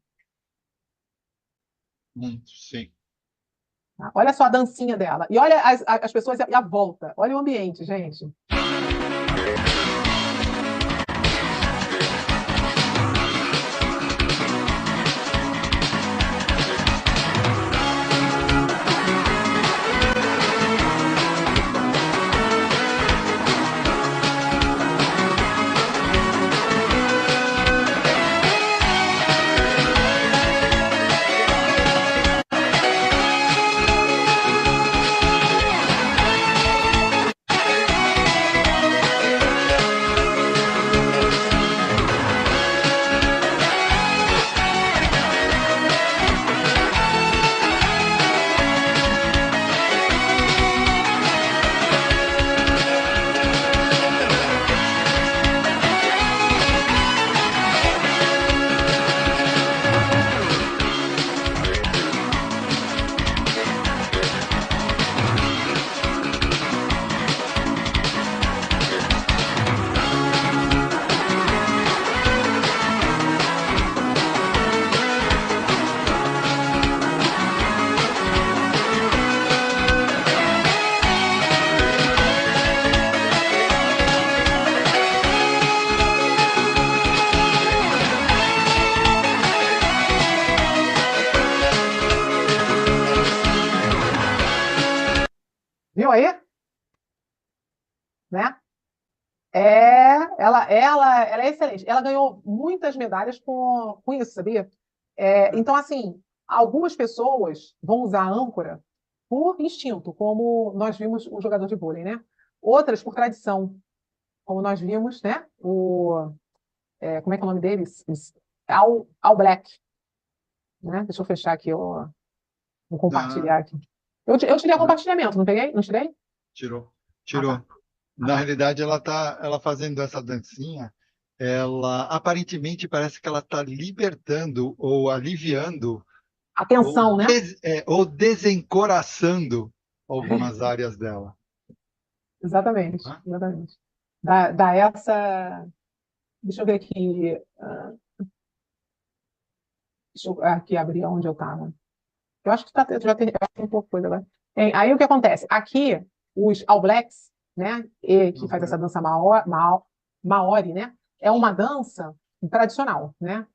Sim. Tá? Olha só a dancinha dela. E olha as pessoas e a volta. Olha o ambiente, gente. Viu aí? Né? Ela é excelente. Ela ganhou muitas medalhas com isso, sabia? Então, assim, algumas pessoas vão usar a âncora por instinto, como nós vimos o jogador de vôlei, né? Outras por tradição, como nós vimos, né? Como é que é o nome deles? All Black. Né? Deixa eu fechar aqui, vou compartilhar aqui. Eu tirei o compartilhamento, não peguei? Não tirei? Tirou. Ah, Tirou. tá. Ah, Na tá. realidade, ela fazendo essa dancinha, ela aparentemente parece que ela está libertando ou aliviando ou, Atenção, né? ou desencoraçando algumas áreas dela. Exatamente, Né? exatamente. Dá essa. Deixa eu ver aqui. Deixa eu aqui abrir onde eu estava. Eu acho que já tem, eu acho que tem pouca coisa agora. Aí o que acontece? Aqui, os All Blacks, né, que faz essa Uhum. dança Maori, né, é uma dança tradicional, né?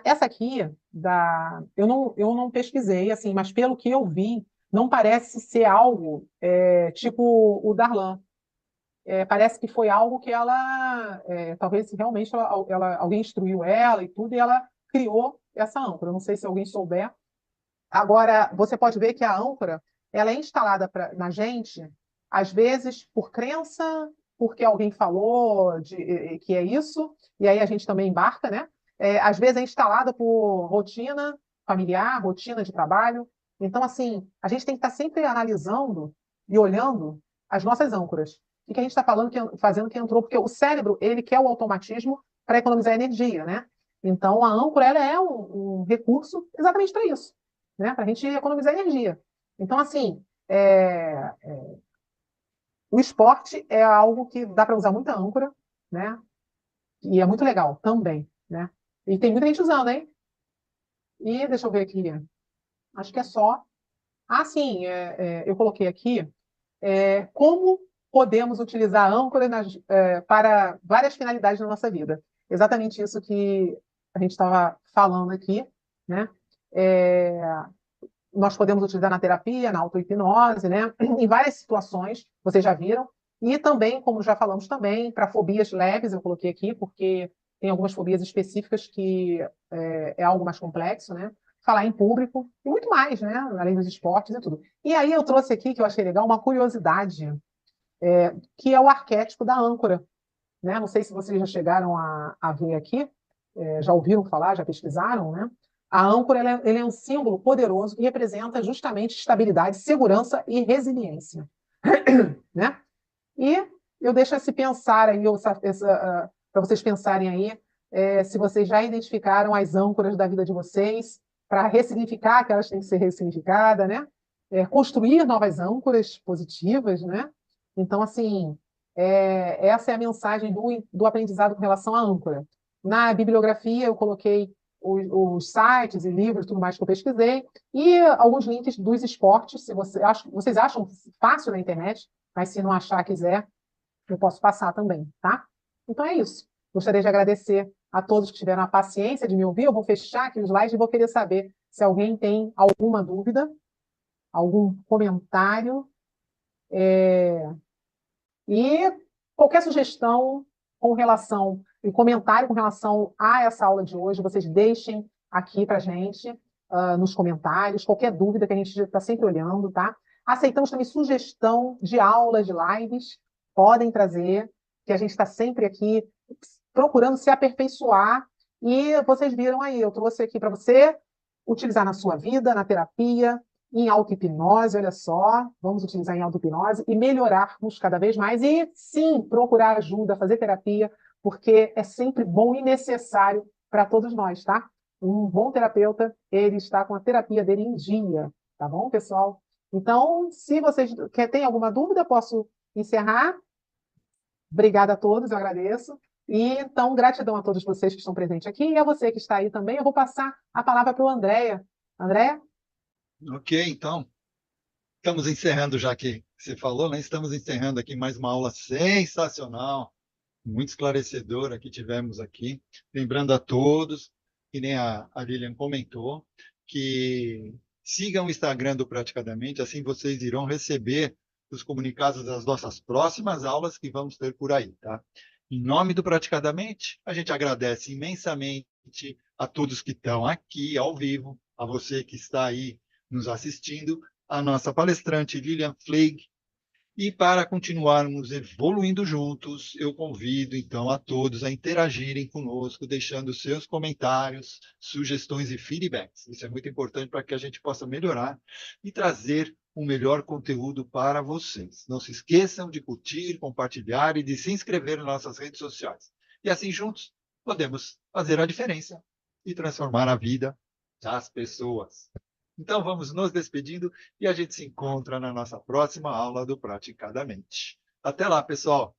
Essa aqui, eu não pesquisei, assim, mas pelo que eu vi, não parece ser algo tipo o Darlan. Parece que foi algo que ela, talvez realmente alguém instruiu ela e tudo, e ela criou essa âncora. Eu não sei se alguém souber. Agora, você pode ver que a âncora, ela é instalada na gente, às vezes por crença, porque alguém falou que é isso, e aí a gente também embarca, né? Às vezes é instalada por rotina familiar, rotina de trabalho. Então, assim, a gente tem que estar sempre analisando e olhando as nossas âncoras. O que a gente está falando, fazendo que entrou, porque o cérebro, ele quer o automatismo para economizar energia, né? Então, a âncora, ela é um recurso exatamente para isso, né? Para a gente economizar energia. Então, assim, o esporte é algo que dá para usar muita âncora, né? E é muito legal também, né? E tem muita gente usando, hein? E deixa eu ver aqui. Acho que é só. Ah, sim, eu coloquei aqui como podemos utilizar âncoras para várias finalidades na nossa vida. Exatamente isso que a gente estava falando aqui, né? É, nós podemos utilizar na terapia, na auto-hipnose, né? Em várias situações, vocês já viram. E também, como já falamos também, para fobias leves, eu coloquei aqui, porque tem algumas fobias específicas que é algo mais complexo, né? Falar em público e muito mais, né? Além dos esportes e tudo. E aí eu trouxe aqui, que eu achei legal, uma curiosidade, que é o arquétipo da âncora, né? Não sei se vocês já chegaram a ver aqui, já ouviram falar, já pesquisaram, né? A âncora ele é um símbolo poderoso que representa justamente estabilidade, segurança e resiliência, né? E eu deixo esse pensar aí, para vocês pensarem aí, se vocês já identificaram as âncoras da vida de vocês, para ressignificar que elas têm que ser ressignificadas, né? Construir novas âncoras positivas, né? Então, assim, essa é a mensagem do aprendizado com relação à âncora. Na bibliografia, eu coloquei os sites e livros, tudo mais que eu pesquisei, e alguns links dos esportes, se vocês acham fácil na internet, mas se não achar, quiser, eu posso passar também, tá? Então é isso. Gostaria de agradecer a todos que tiveram a paciência de me ouvir. Eu vou fechar aqui os slides e vou querer saber se alguém tem alguma dúvida, algum comentário, e qualquer sugestão com relação e comentário com relação a essa aula de hoje, vocês deixem aqui para a gente nos comentários, qualquer dúvida que a gente está sempre olhando, tá? Aceitamos também sugestão de aulas, de lives, podem trazer, que a gente está sempre aqui procurando se aperfeiçoar. E vocês viram aí, eu trouxe aqui para você utilizar na sua vida, na terapia, em auto-hipnose, olha só, vamos utilizar em auto-hipnose e melhorarmos cada vez mais. E sim, procurar ajuda, fazer terapia, porque é sempre bom e necessário para todos nós, tá? Um bom terapeuta, ele está com a terapia dele em dia, tá bom, pessoal? Então, se vocês têm alguma dúvida, posso encerrar. Obrigada a todos, eu agradeço. E então, gratidão a todos vocês que estão presentes aqui e a você que está aí também. Eu vou passar a palavra para o Andréia. Andréia? Ok, então, estamos encerrando, já que você falou, né? Estamos encerrando aqui mais uma aula sensacional, muito esclarecedora que tivemos aqui. Lembrando a todos, que nem a Lilian comentou, que sigam o Instagram do Praticadamente, assim vocês irão receber os comunicados das nossas próximas aulas que vamos ter por aí, tá? Em nome do Praticadamente, a gente agradece imensamente a todos que estão aqui ao vivo, a você que está aí nos assistindo, a nossa palestrante Lilian Fleig, E para continuarmos evoluindo juntos, eu convido então a todos a interagirem conosco, deixando seus comentários, sugestões e feedbacks. Isso é muito importante para que a gente possa melhorar e trazer um melhor conteúdo para vocês. Não se esqueçam de curtir, compartilhar e de se inscrever nas nossas redes sociais. E assim juntos podemos fazer a diferença e transformar a vida das pessoas. Então vamos nos despedindo e a gente se encontra na nossa próxima aula do Praticadamente. Até lá, pessoal!